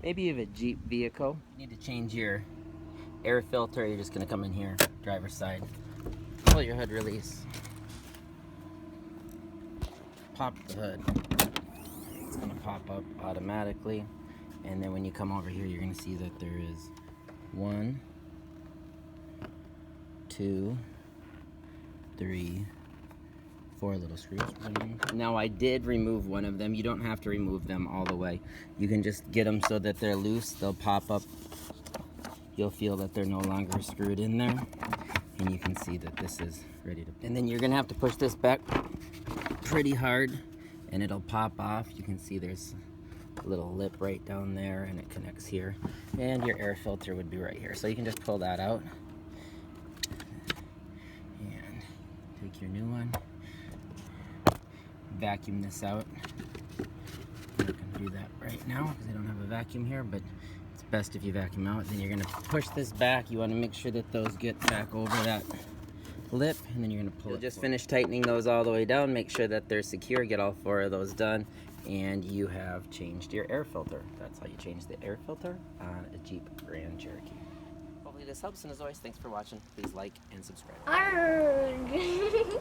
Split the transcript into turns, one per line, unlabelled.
maybe you have a Jeep vehicle. You need to change your air filter. You're just gonna come in here, driver's side, pull your hood release, pop the hood. It's gonna pop up automatically, and then when you come over here, you're gonna see that there is 1, 2, 3, 4 little screws. Now I did remove one of them. You don't have to remove them all the way. You can just get them so that they're loose. They'll pop up. You'll feel that they're no longer screwed in there. And you can see that this is ready to... And then you're gonna have to push this back pretty hard and it'll pop off. You can see there's a little lip right down there and it connects here. And your air filter would be right here. So you can just pull that out and take your new one. Vacuum this out. I'm not going to do that right now because I don't have a vacuum here, but it's best if you vacuum out. Then you're going to push this back. You want to make sure that those get back over that lip, and then you're going to pull it. Just finish tightening those all the way down. Make sure that they're secure. Get all 4 of those done, and you have changed your air filter. That's how you change the air filter on a Jeep Grand Cherokee. Hopefully this helps, and as always, thanks for watching. Please like and subscribe.
Arrgh.